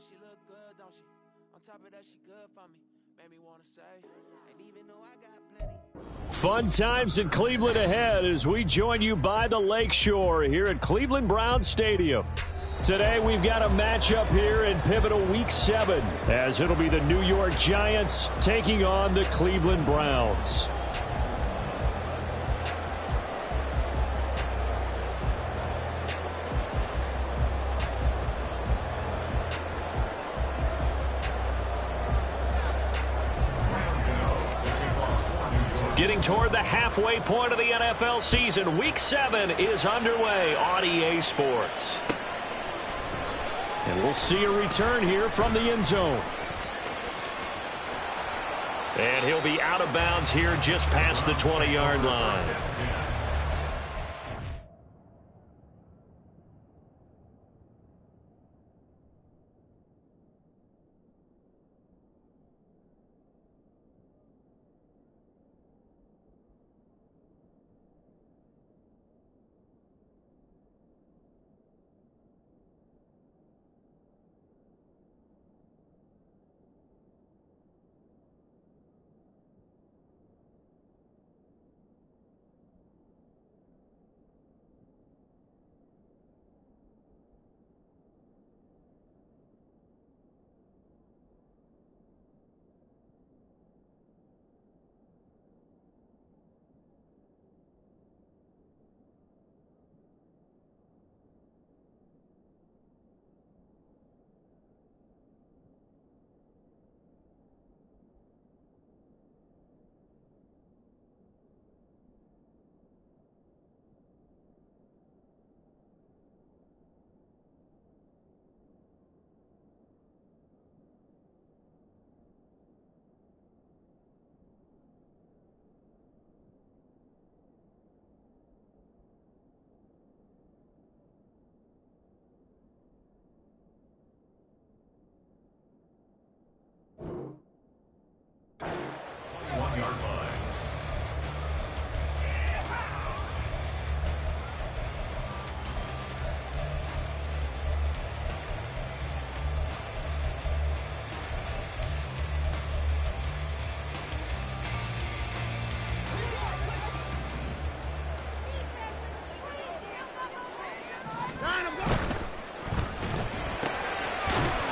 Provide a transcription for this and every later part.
she look good, don't she? On top of that, she good for me. Made me want to say, and even though I got plenty. Fun times in Cleveland ahead as we join you by the Lakeshore here at Cleveland Browns Stadium. Today we've got a matchup here in pivotal Week 7 as it'll be the New York Giants taking on the Cleveland Browns. Getting toward the halfway point of the NFL season, Week 7 is underway on EA Sports. And we'll see a return here from the end zone. And he'll be out of bounds here just past the 20-yard line.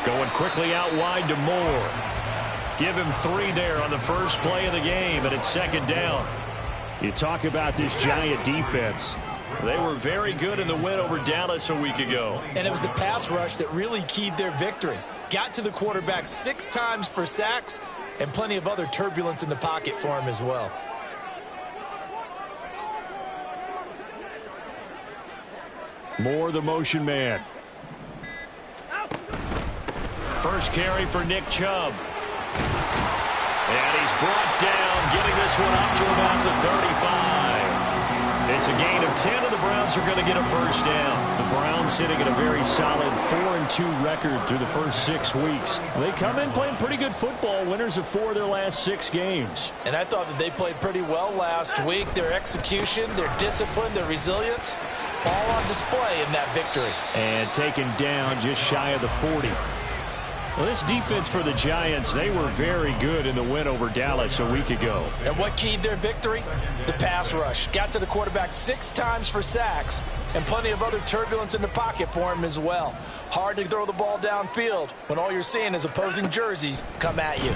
Going quickly out wide to Moore. Give him 3 there on the first play of the game, and it's second down. You talk about this Giant defense. They were very good in the win over Dallas a week ago. And it was the pass rush that really keyed their victory. Got to the quarterback 6 times for sacks, and plenty of other turbulence in the pocket for him as well. Moore, the motion man. First carry for Nick Chubb. And he's brought down, getting this one up to about the 35. It's a gain of 10, and the Browns are going to get a first down. The Browns sitting at a very solid 4-2 record through the first 6 weeks. They come in playing pretty good football, winners of 4 of their last 6 games. And I thought that they played pretty well last week. Their execution, their discipline, their resilience, all on display in that victory. And taken down just shy of the 40. Well, this defense for the Giants, they were very good in the win over Dallas a week ago. And what keyed their victory? The pass rush. Got to the quarterback 6 times for sacks, and plenty of other turbulence in the pocket for him as well. Hard to throw the ball downfield when all you're seeing is opposing jerseys come at you.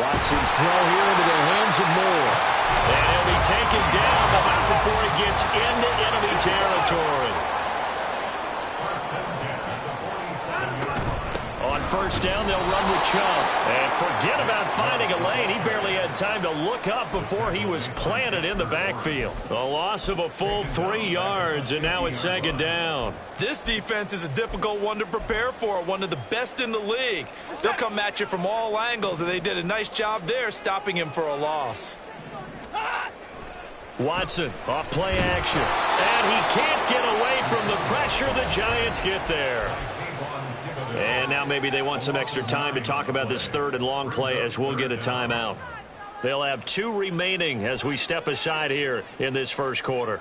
Watson's throw here into the hands of Moore. And he'll be taken down about before he gets into enemy territory. On first down, they'll run with Chubb. And forget about finding a lane. He barely had time to look up before he was planted in the backfield. A loss of a full 3 yards, and now it's second down. This defense is a difficult one to prepare for, one of the best in the league. They'll come at you from all angles, and they did a nice job there stopping him for a loss. Watson off play action. And he can't get away from the pressure. The Giants get there. And now maybe they want some extra time to talk about this 3rd and long play as we'll get a timeout. They'll have 2 remaining as we step aside here in this first quarter.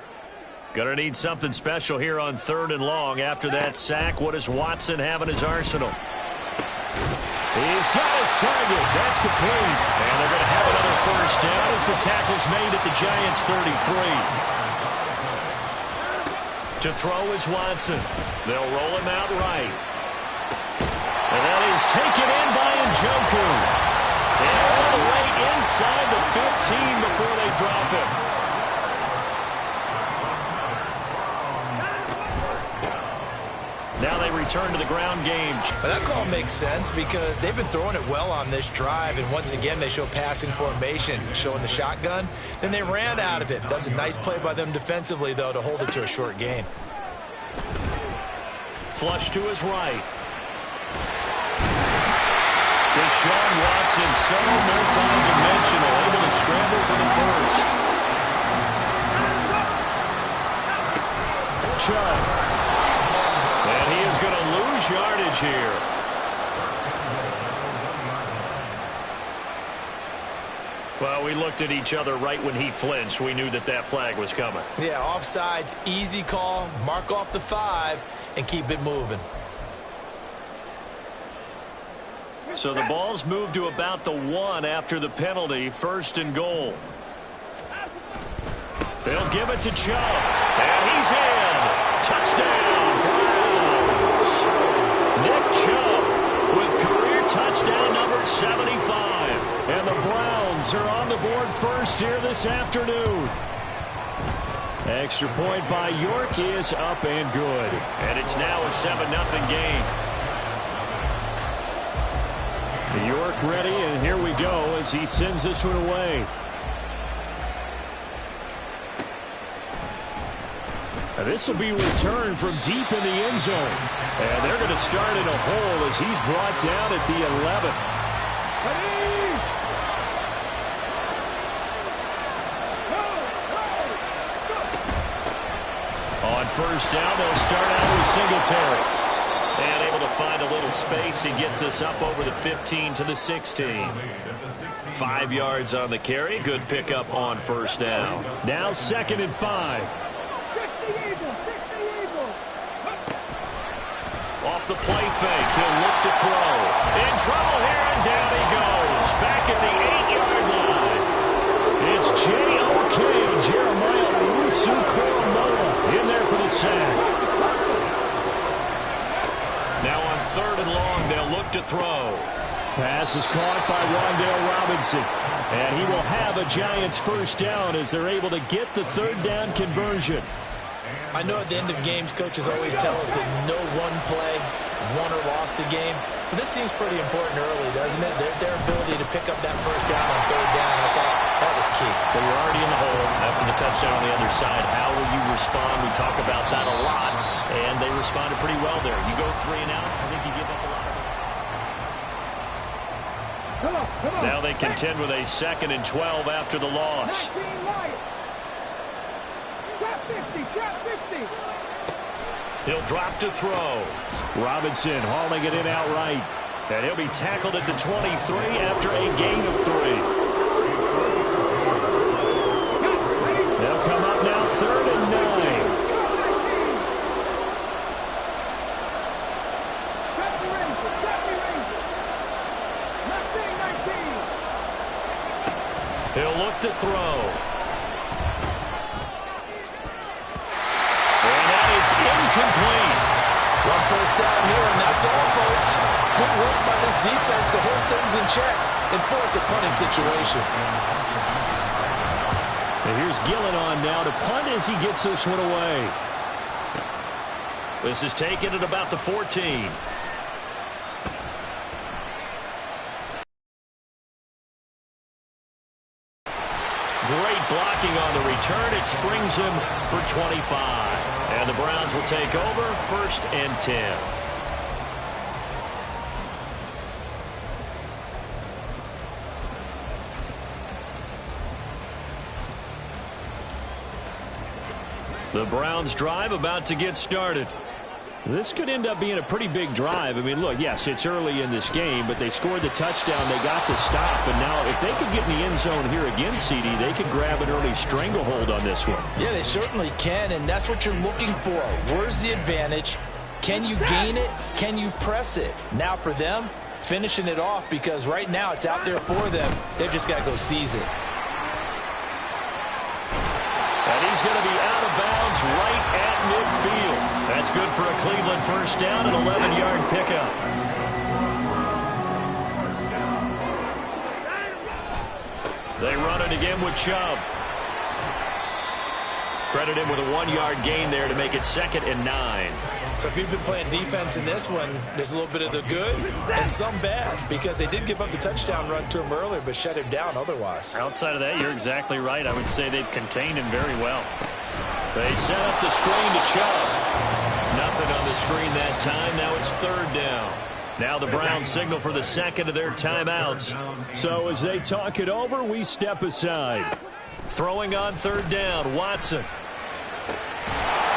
Gonna need something special here on 3rd and long. After that sack, what does Watson have in his arsenal? He's got his target. That's complete. And they're going to have another first down as the tackle's made at the Giants' 33. To throw is Watson. They'll roll him out right. And that is taken in by Njoku. And all the way inside the 15 before they drop him. Now they return to the ground game. But that call makes sense because they've been throwing it well on this drive, and once again they show passing formation, showing the shotgun. Then they ran out of it. That's a nice play by them defensively, though, to hold it to a short gain. Flush to his right. Deshaun Watson, so multi-dimensional, able to scramble for the first. Chubb. And he is going to lose yardage here. Well, we looked at each other right when he flinched. We knew that that flag was coming. Yeah, offsides, easy call, mark off the 5, and keep it moving. So the ball's moved to about the 1 after the penalty, 1st and goal. They'll give it to Chubb. And he's in. Touchdown, Browns. Nick Chubb with career touchdown number 75. And the Browns are on the board first here this afternoon. Extra point by York is up and good. And it's now a 7-0 game. York ready, and here we go as he sends this one away. Now this will be returned from deep in the end zone. And they're going to start in a hole as he's brought down at the 11. On first down, they'll start out with Singletary. And able to find a little space. He gets us up over the 15 to the 16. 5 yards on the carry. Good pickup on first down. Now 2nd and 5. Off the play fake. He'll look to throw. In trouble here, and down he goes. Back at the 8-yard line. It's J.O.K. Jeremiah Owusu-Koramoah in there for the sack. Now on 3rd and long, they'll look to throw. Pass is caught by Wan'Dale Robinson. And he will have a Giants first down as they're able to get the 3rd down conversion. I know at the end of games, coaches always tell us that no one play won or lost a game. But this seems pretty important early, doesn't it? Their ability to pick up that first down on 3rd down, I thought that was key. Well, you're already in the hole after the touchdown on the other side. How will you respond? We talk about that a lot, and they responded pretty well there. You go 3 and out, I think you give up a lot of it. Now they contend with a 2nd and 12 after the loss. He'll drop to throw. Robinson hauling it in outright. And he'll be tackled at the 23 after a gain of 3. They'll come up now 3rd and 9. He'll look to throw. Incomplete. 1 first down here, and that's all, folks. Good work by this defense to hold things in check and force a punting situation. And here's Gillen on now to punt as he gets this one away. This is taken at about the 14. Great blocking on the return. It springs him for 25. And the Browns will take over 1st and 10. The Browns drive about to get started. This could end up being a pretty big drive. I mean, look, yes, it's early in this game, but they scored the touchdown. They got the stop. And now if they could get in the end zone here again, CD, they could grab an early stranglehold on this one. Yeah, they certainly can, and that's what you're looking for. Where's the advantage? Can you gain it? Can you press it? Now for them, finishing it off, because right now it's out there for them. They've just got to go seize it. And he's going to be out of bounds right at midfield. That's good for a Cleveland first down, an 11-yard pickup. They run it again with Chubb. Credit him with a 1-yard gain there to make it 2nd and 9. So if you've been playing defense in this one, there's a little bit of the good and some bad, because they did give up the touchdown run to him earlier but shut him down otherwise. Outside of that, you're exactly right. I would say they've contained him very well. They set up the screen to Chubb. Nothing on the screen that time. Now it's 3rd down. Now the Browns signal for the 2nd of their timeouts. So as they talk it over, we step aside. Throwing on 3rd down, Watson.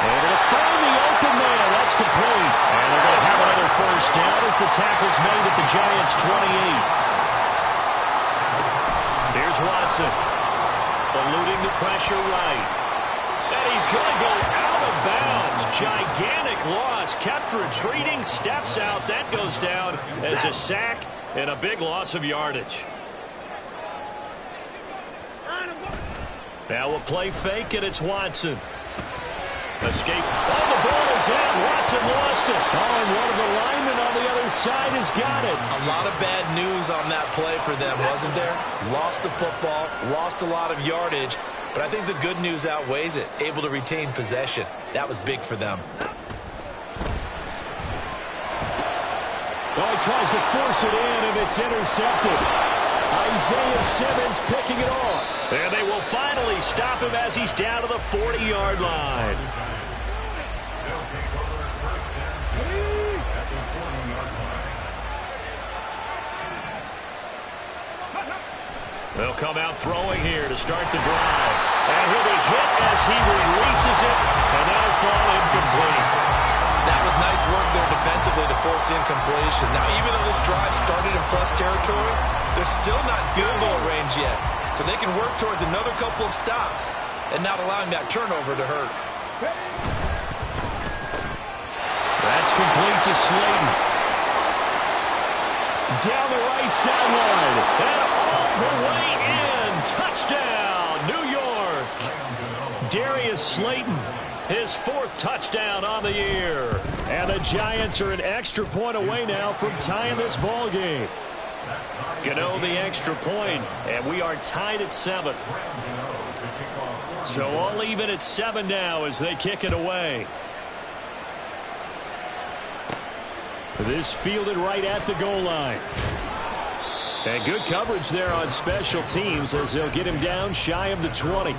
They're going to find the open man. That's complete. And they're going to have another first down as the tackle's made at the Giants' 28. Here's Watson. Eluding the pressure right. And he's going to go out of bounds. Gigantic loss. Kept retreating. Steps out. That goes down as a sack and a big loss of yardage. Now a play fake, and it's Watson. Escape. Oh, the ball is out. Watson lost it. Oh, and one of the linemen on the other side has got it. A lot of bad news on that play for them, wasn't there? Lost the football, lost a lot of yardage, but I think the good news outweighs it. Able to retain possession. That was big for them. Oh, he tries to force it in, and it's intercepted. Isaiah Simmons picking it off. And they will finally stop him as he's down to the 40-yard line. They'll come out throwing here to start the drive. And he'll be hit as he releases it, and that'll fall incomplete. That was nice work there defensively to force incompletion. Now, even though this drive started in plus territory, they're still not in field goal range yet. So they can work towards another couple of stops and not allowing that turnover to hurt. That's complete to Slayton. Down the right sideline. And all the way in. Touchdown, New York. Darius Slayton. His 4th touchdown on the year. And the Giants are an extra point away now from tying this ball game. Gano the extra point, and we are tied at 7. So all even at 7 now as they kick it away. This fielded right at the goal line. And good coverage there on special teams as they'll get him down shy of the 20.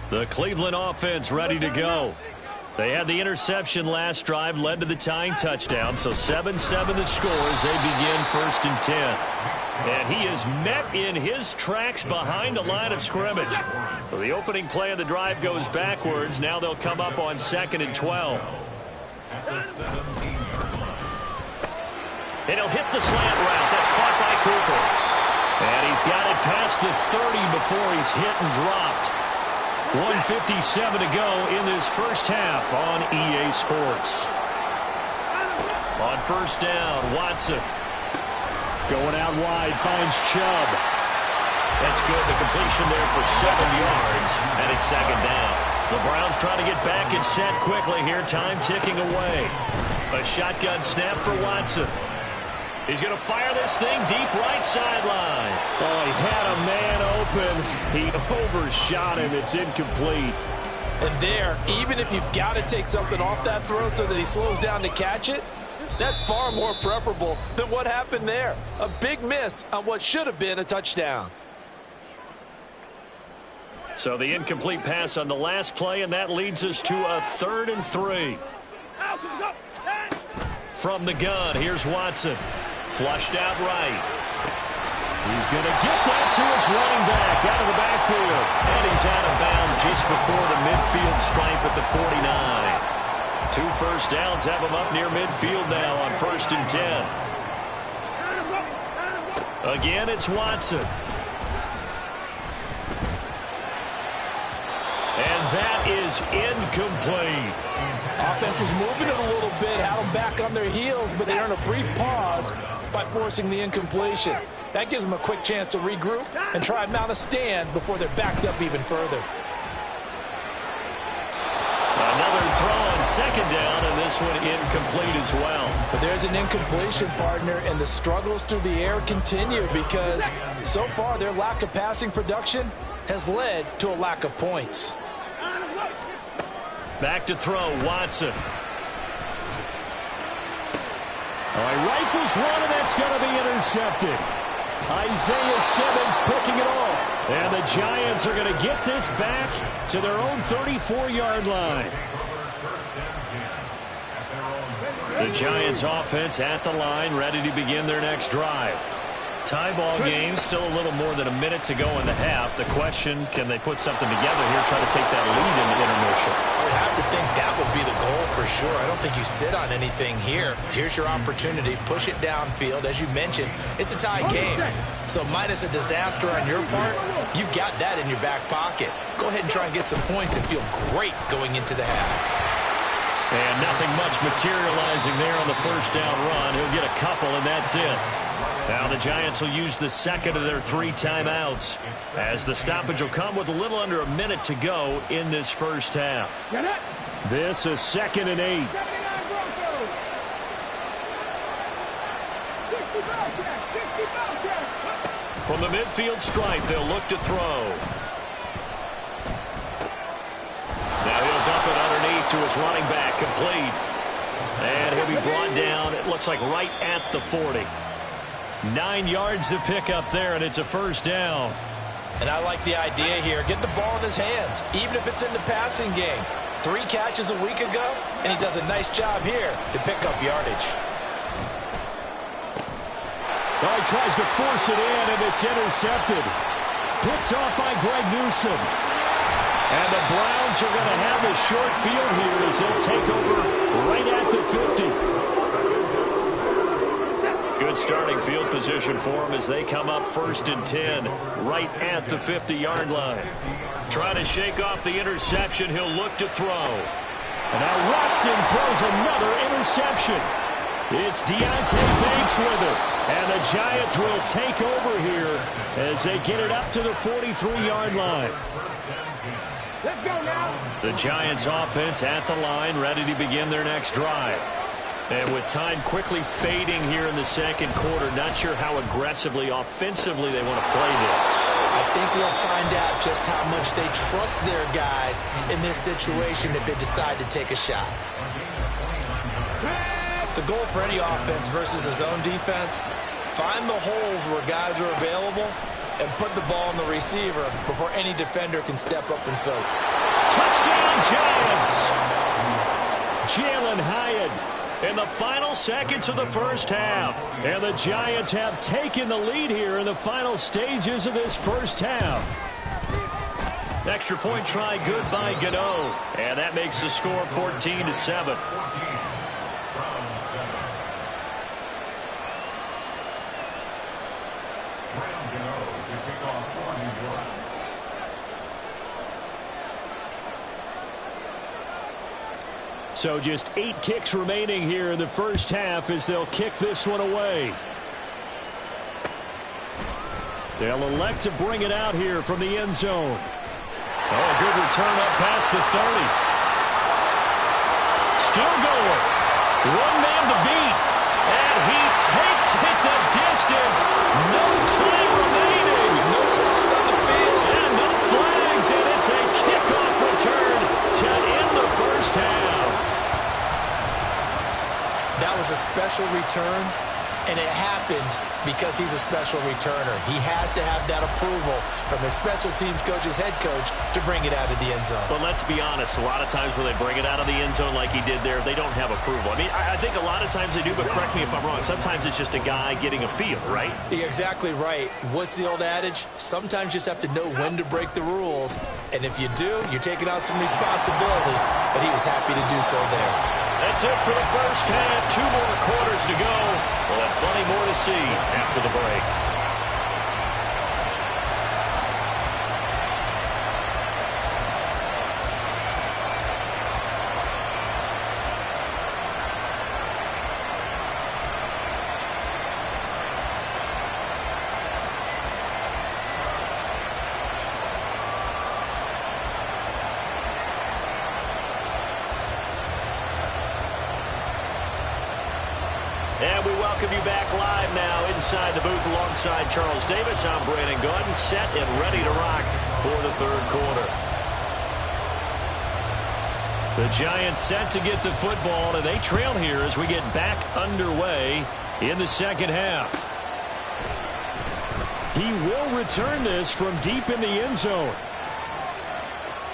The Cleveland offense ready to go. They had the interception last drive, led to the tying touchdown, so 7-7 the score as they begin 1st and 10. And he is met in his tracks behind the line of scrimmage. So the opening play of the drive goes backwards. Now they'll come up on 2nd and 12. And he'll hit the slant route. That's caught by Cooper. And he's got it past the 30 before he's hit and dropped. 1:57 to go in this first half on EA Sports. On 1st down, Watson. Going out wide, finds Chubb. That's good. The completion there for 7 yards, and it's 2nd down. The Browns trying to get back and set quickly here. Time ticking away. A shotgun snap for Watson. He's going to fire this thing deep right sideline. Oh, he had a man open. He overshot him. It's incomplete. And there, even if you've got to take something off that throw so that he slows down to catch it, that's far more preferable than what happened there. A big miss on what should have been a touchdown. So the incomplete pass on the last play, and that leads us to a 3rd and 3. From the gun, here's Watson. Flushed out right. He's going to get that to his running back out of the backfield. And he's out of bounds just before the midfield stripe at the 49. 2 first downs have him up near midfield now on 1st and 10. Again, it's Watson. And that is incomplete. Offense was moving it a little bit, had them back on their heels, but they earned a brief pause by forcing the incompletion. That gives them a quick chance to regroup and try and mount a stand before they're backed up even further. Another throw on 2nd down, and this one incomplete as well. But there's an incompletion, partner, and the struggles through the air continue because so far their lack of passing production has led to a lack of points. Back to throw, Watson. All right, rifles one, and that's going to be intercepted. Isaiah Simmons picking it off. And the Giants are going to get this back to their own 34-yard line. The Giants offense at the line, ready to begin their next drive. Tie ball game, still a little more than a minute to go in the half. The question, can they put something together here, try to take that lead in the intermission? I would have to think that would be the goal for sure. I don't think you sit on anything here. Here's your opportunity. Push it downfield. As you mentioned, it's a tie game. So minus a disaster on your part, you've got that in your back pocket. Go ahead and try and get some points and feel great going into the half. And nothing much materializing there on the 1st down run. He'll get a couple, and that's it. Now the Giants will use the 2nd of their 3 timeouts as the stoppage will come with a little under a minute to go in this 1st half. This is 2nd and 8. From the midfield stripe, they'll look to throw. Now he'll dump it underneath to his running back, complete. And he'll be brought down, it looks like right at the 40. 9 yards to pick up there, and it's a 1st down. And I like the idea here. Get the ball in his hands, even if it's in the passing game. 3 catches a week ago, and he does a nice job here to pick up yardage. Oh, he tries to force it in, and it's intercepted. Picked off by Greg Newsome. And the Browns are going to have a short field here as they'll take over right at the 50. Good starting field position for them as they come up 1st and 10 right at the 50-yard line. Trying to shake off the interception. He'll look to throw. And now Watson throws another interception. It's Deontay Banks with it. And the Giants will take over here as they get it up to the 43-yard line. Let's go now. The Giants offense at the line, ready to begin their next drive. And with time quickly fading here in the 2nd quarter, not sure how aggressively, offensively they want to play this. I think we'll find out just how much they trust their guys in this situation if they decide to take a shot. The goal for any offense versus his own defense, find the holes where guys are available and put the ball on the receiver before any defender can step up and fill it. Touchdown, Giants! Jalen Hyatt in the final seconds of the 1st half. And the Giants have taken the lead here in the final stages of this 1st half. Extra point try good by Gano. And that makes the score 14-7. So just 8 ticks remaining here in the 1st half as they'll kick this one away. They'll elect to bring it out here from the end zone. Oh, a good return up past the 30. Still going. One man to beat. And he takes it the distance. No time remaining. No clock on the field. And no flags. And it's a kickoff return to end the 1st half. That was a special return, and it happened Because he's a special returner. He has to have that approval from his special teams coach's head coach to bring it out of the end zone. But let's be honest, a lot of times when they bring it out of the end zone like he did there, they don't have approval. I mean, I think a lot of times they do, but correct me if I'm wrong. Sometimes it's just a guy getting a feel, right? You're exactly right. What's the old adage? Sometimes you just have to know when to break the rules. And if you do, you're taking on some responsibility. But he was happy to do so there. That's it for the first half. 2 more quarters to go. We'll have plenty more to see after the break. And we welcome you back live now inside the booth alongside Charles Davis. I'm Brandon Gordon, set and ready to rock for the third quarter. The Giants set to get the football, and they trail here as we get back underway in the second half. He will return this from deep in the end zone.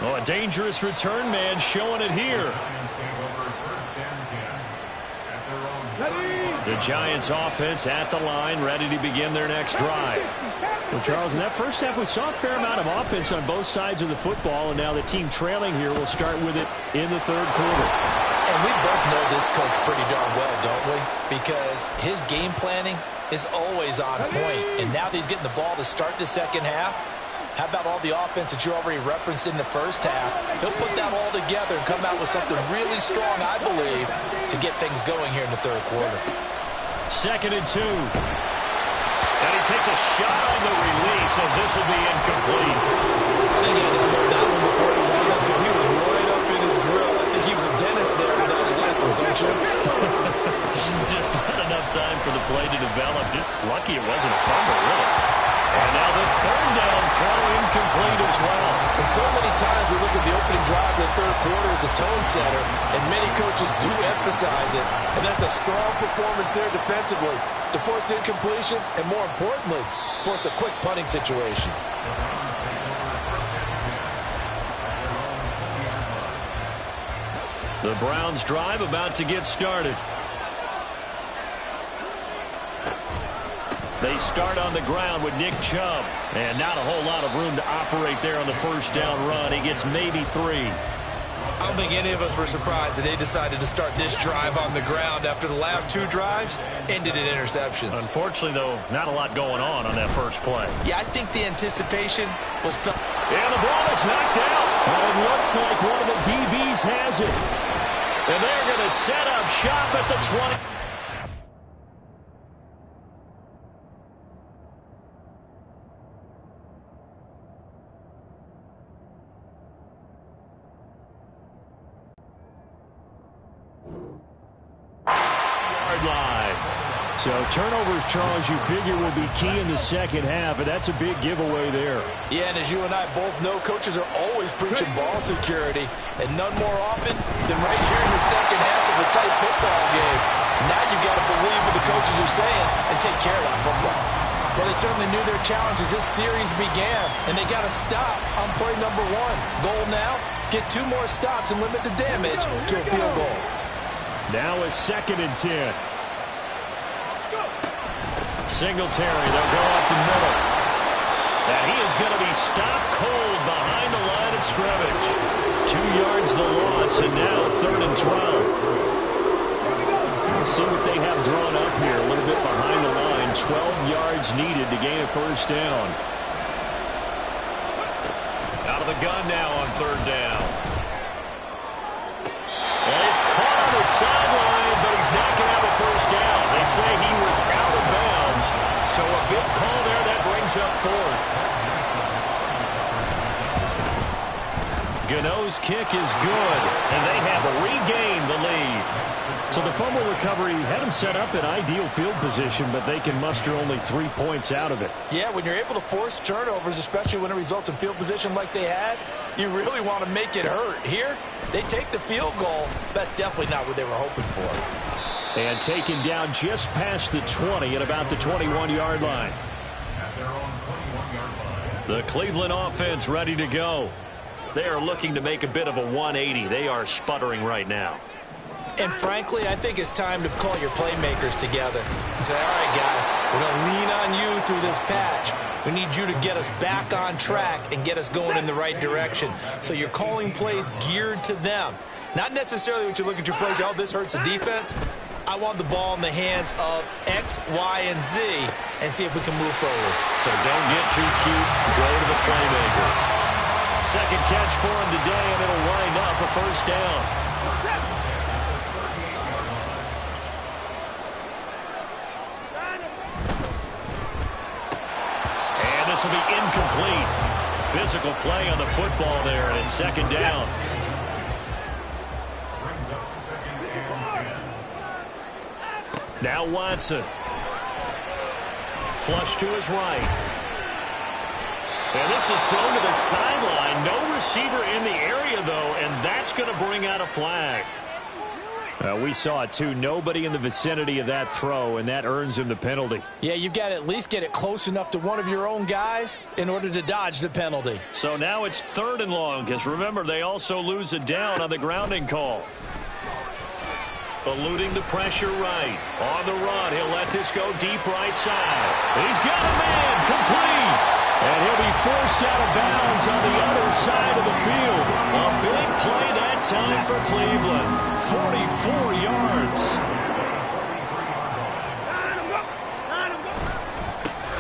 Oh, a dangerous return man showing it here. The Giants offense at the line, ready to begin their next drive. Well, Charles, in that first half, we saw a fair amount of offense on both sides of the football, and now the team trailing here will start with it in the third quarter. And we both know this coach pretty darn well, don't we? Because his game planning is always on point. And now that he's getting the ball to start the second half, how about all the offense that you already referenced in the first half? He'll put that all together and come out with something really strong, I believe, to get things going here in the third quarter. 2nd and 2. And he takes a shot on the release as this will be incomplete. I think he had to know that one before he ran until he was right up in his grill. I think he was a dentist there without a license, don't you? Just not enough time for the play to develop. Just lucky it wasn't a fumble, really. And now the third down throw incomplete as well. And so many times we look at the opening drive of the third quarter as a tone setter, and many coaches do emphasize it. And that's a strong performance there defensively to force incompletion and, more importantly, force a quick punting situation. The Browns drive about to get started. They start on the ground with Nick Chubb. And not a whole lot of room to operate there on the first down run. He gets maybe 3. I don't think any of us were surprised that they decided to start this drive on the ground after the last 2 drives ended in interceptions. Unfortunately, though, not a lot going on that first play. Yeah, I think the anticipation was... And the ball is knocked out. Well, it looks like one of the DBs has it. And they're going to set up shop at the 20. So turnovers, Charles, you figure will be key in the second half, and that's a big giveaway there. Yeah, and as you and I both know, coaches are always preaching ball security, and none more often than right here in the second half of a tight football game. Now you've got to believe what the coaches are saying and take care of that football. Well, they certainly knew their challenge as this series began, and they got to stop on play number 1. Goal now, get 2 more stops and limit the damage to a field goal. Now a 2nd and 10. Singletary, they'll go up the middle. And he is going to be stopped cold behind the line of scrimmage. 2 yards the loss, and now 3rd and 12. Let's see what they have drawn up here. A little bit behind the line. 12 yards needed to gain a first down. Out of the gun now on 3rd down. And he's caught on the sideline, but he's not going to have a first down. They say he was out of bounds. So a big call there that brings up 4th. Gano's kick is good, and they have regained the lead. So the fumble recovery had them set up in ideal field position, but they can muster only 3 points out of it. Yeah, when you're able to force turnovers, especially when it results in field position like they had, you really want to make it hurt. Here, they take the field goal. That's definitely not what they were hoping for. And taken down just past the 20 at about the 21-yard line. The Cleveland offense ready to go. They are looking to make a bit of a 180. They are sputtering right now. And frankly, I think it's time to call your playmakers together and say, all right, guys, we're going to lean on you through this patch. We need you to get us back on track and get us going in the right direction. So you're calling plays geared to them. Not necessarily what you look at your plays, oh, this hurts the defense. I want the ball in the hands of X, Y, and Z and see if we can move forward. So don't get too cute. Go to the playmakers. Second catch for him today, and it'll wind up a first down. And this will be incomplete. Physical play on the football there, and it's second down. Now Watson. Flush to his right. And this is thrown to the sideline. No receiver in the area, though, and that's going to bring out a flag. We saw it, too. Nobody in the vicinity of that throw, and that earns him the penalty. Yeah, you've got to at least get it close enough to one of your own guys in order to dodge the penalty. So now it's 3rd and long, because remember, they also lose a down on the grounding call. Eluding the pressure right. On the run, he'll let this go deep right side. He's got a man, complete. And he'll be forced out of bounds on the other side of the field. A big play that time for Cleveland. 44 yards.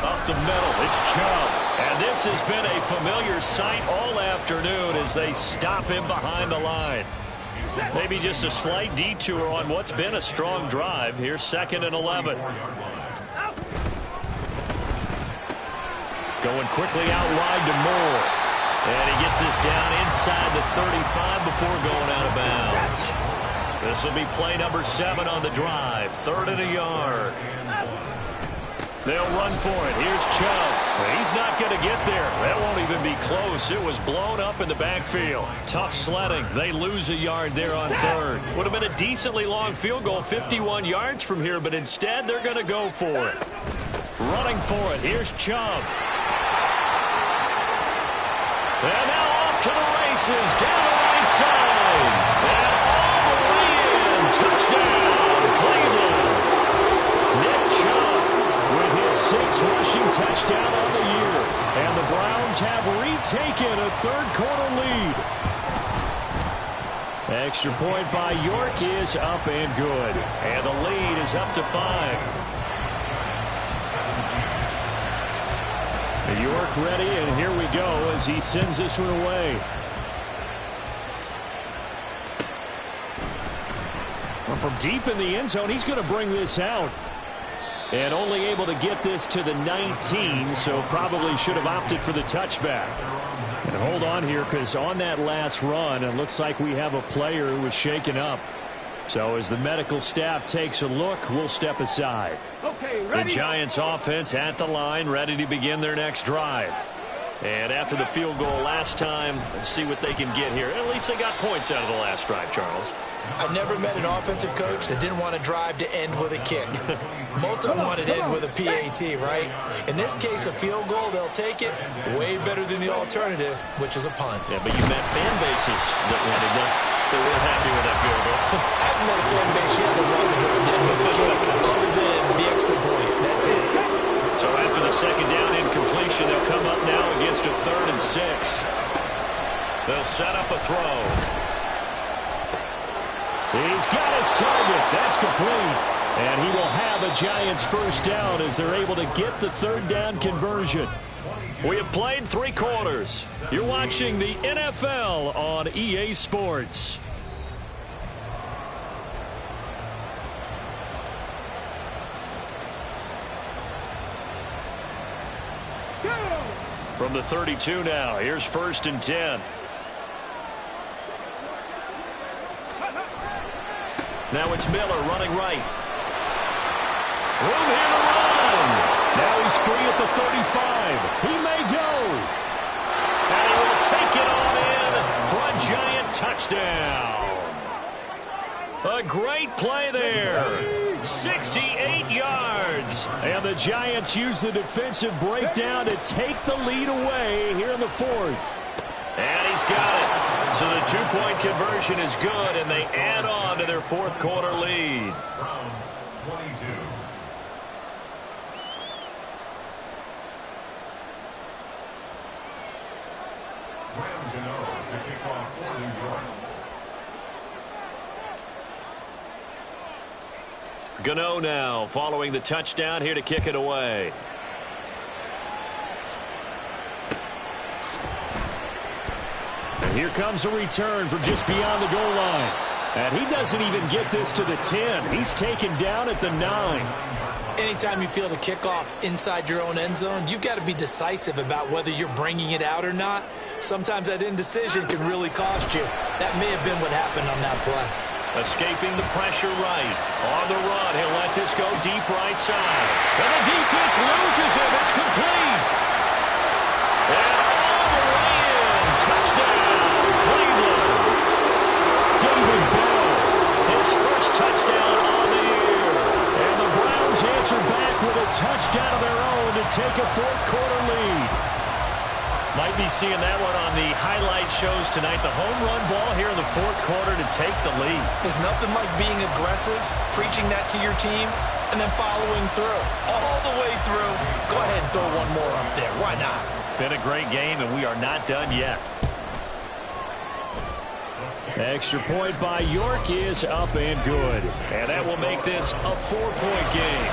Up the middle, it's Chubb. And this has been a familiar sight all afternoon as they stop him behind the line. Maybe just a slight detour on what's been a strong drive. Here's 2nd and 11. Going quickly out wide to Moore. And he gets this down inside the 35 before going out of bounds. This will be play number 7 on the drive. 3rd and a yard. They'll run for it. Here's Chubb. He's not going to get there. That won't even be close. It was blown up in the backfield. Tough sledding. They lose a yard there on 3rd. Would have been a decently long field goal, 51 yards from here, but instead they're going to go for it. Running for it. Here's Chubb. And now off to the races. Down the right side. And all the way in. Touchdown, Cleveland. Nick Chubb with his 6th rushing touchdown on the year. And the Browns have retaken a 3rd quarter lead. Extra point by York is up and good. And the lead is up to 5. York ready, and here we go as he sends this one away. Well, from deep in the end zone, he's going to bring this out. And only able to get this to the 19, so probably should have opted for the touchback. And hold on here, because on that last run, it looks like we have a player who was shaken up. So as the medical staff takes a look, we'll step aside. Okay, the Giants offense at the line, ready to begin their next drive. And after the field goal last time, let's see what they can get here. At least they got points out of the last drive, Charles. I never met an offensive coach that didn't want to drive to end with a kick. Most of them want to end with a PAT, right? In this case, a field goal, they'll take it way better than the alternative, which is a punt. Yeah, but you met fan bases that wanted that. They weren't happy with that field goal. I haven't met a fan base yet that wants to drive to end with a kick other than the extra point. That's it. So after the 2nd down incompletion, they'll come up now against a 3rd and 6. They'll set up a throw. He's got his target. That's complete. And he will have a Giants first down as they're able to get the 3rd down conversion. We have played 3 quarters. You're watching the NFL on EA Sports. From the 32 now, here's 1st and 10. Now it's Miller running right. Room here to run. Now he's free at the 35. He may go. And he will take it on in for a Giant touchdown. A great play there. 68 yards. And the Giants use the defensive breakdown to take the lead away here in the fourth. And he's got it. So the two-point conversion is good, and they add on to their fourth quarter lead. Browns 22. Graham Gano to kick off for New York. Gano now following the touchdown here to kick it away. And here comes a return from just beyond the goal line. And he doesn't even get this to the 10. He's taken down at the 9. Anytime you feel the kickoff inside your own end zone, you've got to be decisive about whether you're bringing it out or not. Sometimes that indecision can really cost you. That may have been what happened on that play. Escaping the pressure right. On the run, he'll let this go deep right side. And the defense loses him. It's complete. And all the way in. Touchdown, Cleveland. David Bell, his first touchdown on the year. And the Browns answer back with a touchdown of their own to take a fourth quarter lead. Might be seeing that one on the highlight shows tonight. The home run ball here in the fourth quarter to take the lead. There's nothing like being aggressive, preaching that to your team, and then following through. All the way through. Go ahead and throw one more up there. Why not? Been a great game, and we are not done yet. Extra point by York is up and good. And that will make this a 4-point game.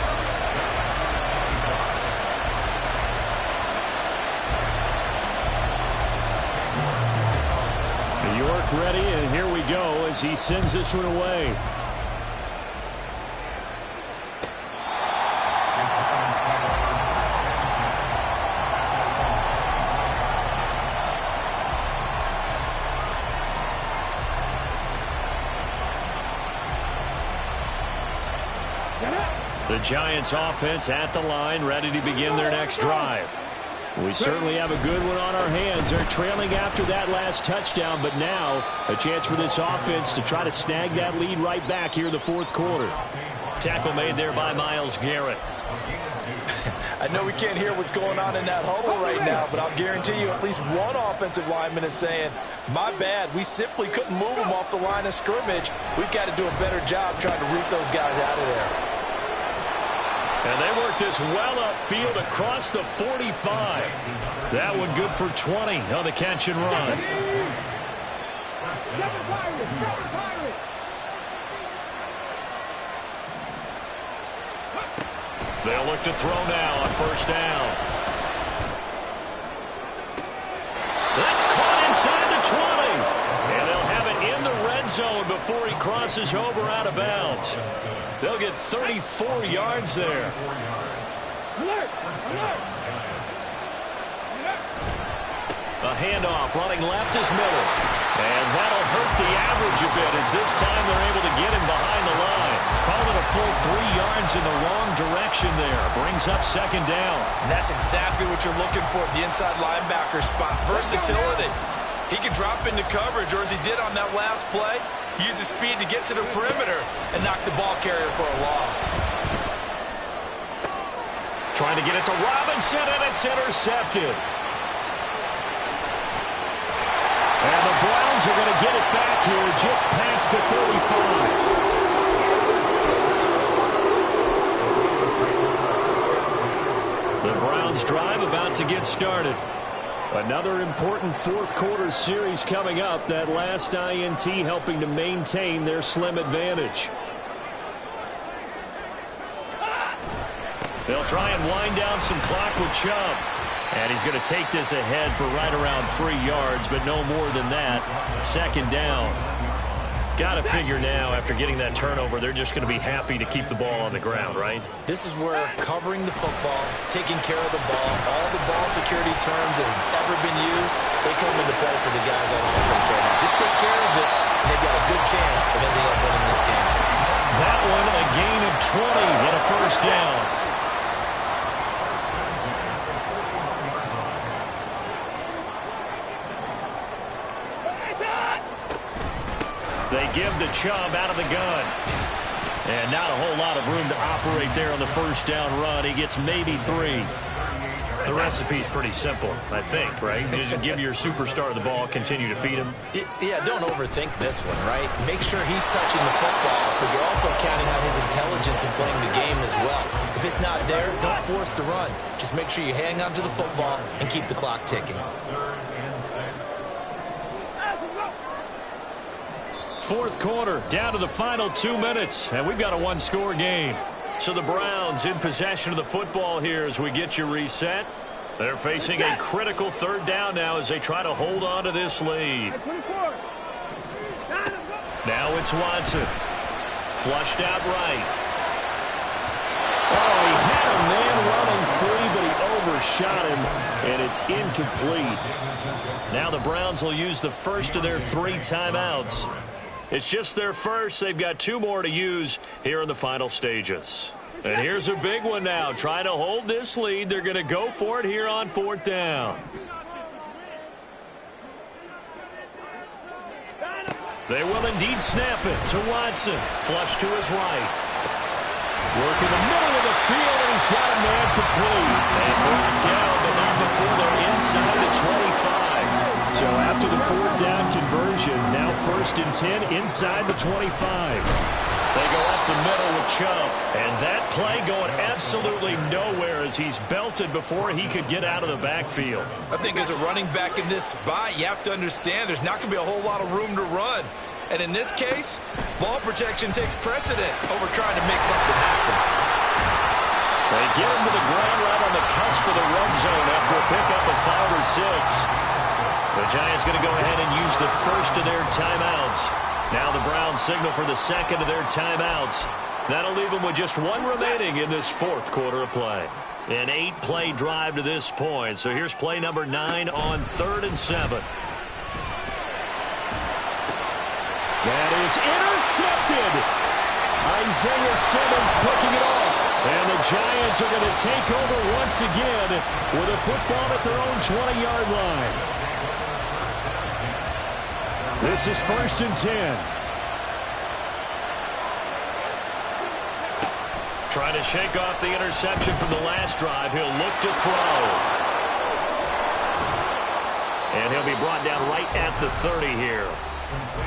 York ready, and here we go as he sends this one away. The Giants offense at the line, ready to begin their next drive. We certainly have a good one on our hands. They're trailing after that last touchdown, but now a chance for this offense to try to snag that lead right back here in the fourth quarter. Tackle made there by Myles Garrett. I know we can't hear what's going on in that huddle right now, but I'll guarantee you at least one offensive lineman is saying, my bad, we simply couldn't move them off the line of scrimmage. We've got to do a better job trying to root those guys out of there. And they work this well upfield across the 45. That one good for 20 on the catch and run. They'll look to throw now on first down. That's caught inside the 20. And they'll have it in the red zone before he crosses over out of bounds. They'll get 34 yards there. A handoff running left is Miller. And that'll hurt the average a bit as this time they're able to get him behind the line. Call it a full 3 yards in the wrong direction there. Brings up second down. And that's exactly what you're looking for at the inside linebacker spot. Versatility. He can drop into coverage, or as he did on that last play, use his speed to get to the perimeter and knock the ball carrier for a loss. Trying to get it to Robinson, and it's intercepted. And the Browns are going to get it back here just past the 35. The Browns drive about to get started. Another important fourth quarter series coming up. That last INT helping to maintain their slim advantage. They'll try and wind down some clock with Chubb. And he's going to take this ahead for right around 3 yards, but no more than that. Second down. Got to figure now, after getting that turnover, they're just going to be happy to keep the ball on the ground, right? This is where covering the football, taking care of the ball, all the ball security terms that have ever been used, they come into play for the guys on offense right now. Just take care of it, and they've got a good chance of ending up winning this game. That one, a gain of 20 and a first down. They give the Chubb out of the gun. And not a whole lot of room to operate there on the first down run. He gets maybe 3. The recipe's pretty simple, I think, right? Just give your superstar the ball, continue to feed him. Yeah, don't overthink this one, right? Make sure he's touching the football, but you're also counting on his intelligence in playing the game as well. If it's not there, don't force the run. Just make sure you hang on to the football and keep the clock ticking. Fourth quarter, down to the final 2 minutes, and we've got a one-score game. So the Browns in possession of the football here as we get you reset. They're facing a critical third down now as they try to hold on to this lead. Now it's Watson. Flushed out right. Oh, he had a man running free, but he overshot him, and it's incomplete. Now the Browns will use the first of their 3 timeouts. It's just their first. They've got 2 more to use here in the final stages. And here's a big one now. Trying to hold this lead. They're going to go for it here on 4th down. They will indeed snap it to Watson. Flush to his right. Work in the middle of the field, and he's got a man complete. And brought down, but not before they're inside the 25. So after the 4th down conversion, now 1st and 10 inside the 25. They go up the middle with Chubb. And that play going absolutely nowhere as he's belted before he could get out of the backfield. I think as a running back in this spot, you have to understand there's not going to be a whole lot of room to run. And in this case, ball protection takes precedent over trying to make something happen. They get him to the ground right on the cusp of the red zone after a pickup of 5 or 6. The Giants going to go ahead and use the first of their timeouts. Now the Browns signal for the second of their timeouts. That'll leave them with just 1 remaining in this 4th quarter of play. An 8-play drive to this point. So here's play number 9 on 3rd and 7. That is intercepted. Isaiah Simmons picking it off. And the Giants are going to take over once again with a football at their own 20-yard line. This is 1st and 10. Trying to shake off the interception from the last drive. He'll look to throw. And he'll be brought down right at the 30 here.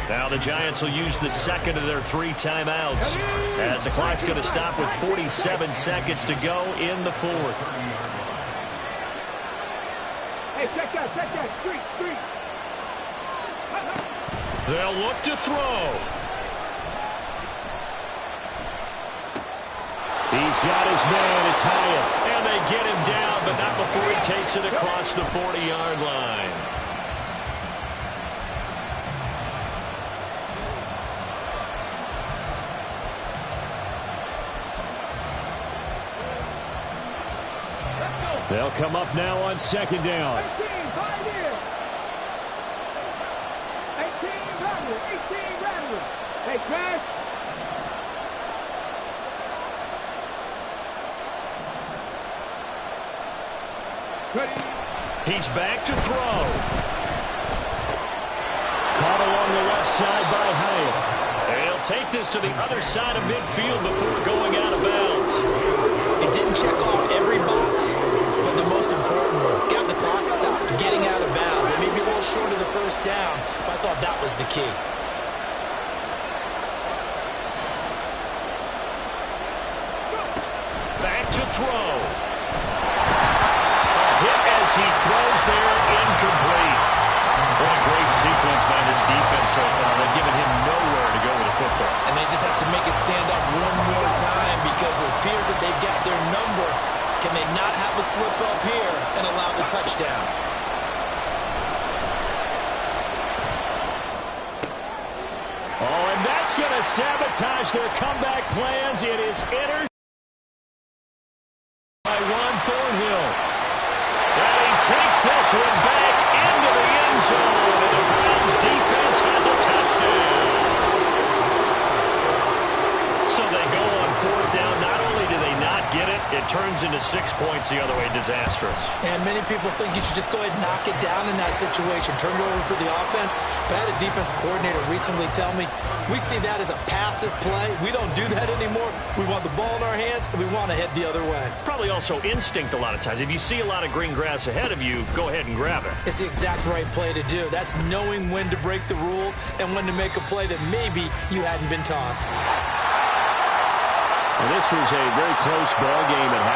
Now the Giants will use the second of their 3 timeouts as the clock's going to stop with 47 seconds to go in the 4th. Hey, check that, street. They'll look to throw. He's got his man. It's Hyatt. And they get him down, but not before he takes it across the 40-yard line. They'll come up now on 2nd down. 18, 18, hey, Crash. He's back to throw. Caught along the left side by Hyatt. And he'll take this to the other side of midfield before going out of bounds. It didn't check off every box, but the most important one, got the clock stopped, getting out of bounds. It may be a little short of the 1st down, but I thought that was the key. Back to throw. A hit as he throws there, incomplete. What a great sequence by this defense so far. They've given him nowhere to go with the football. And they just have to make it stand up one more time because it appears that they've got their number. Can they not have a slip up here and allow the touchdown? Oh, and that's going to sabotage their comeback plans. It is intercepted by Juan Thornhill. And he takes this one back into the end zone. And the Browns defense has a touchdown. So they go on 4th down. Not only do they not get it, it turns into 6 points the other way, disastrous. And many people think you should just go ahead and knock it down in that situation, turn it over for the offense. But I had a defensive coordinator recently tell me, we see that as a passive play. We don't do that anymore. We want the ball in our hands, and we want to head the other way. It's probably also instinct a lot of times. If you see a lot of green grass ahead of you, go ahead and grab it. It's the exact right play to do. That's knowing when to break the rules and when to make a play that maybe you hadn't been taught. And this was a very close ball game at half.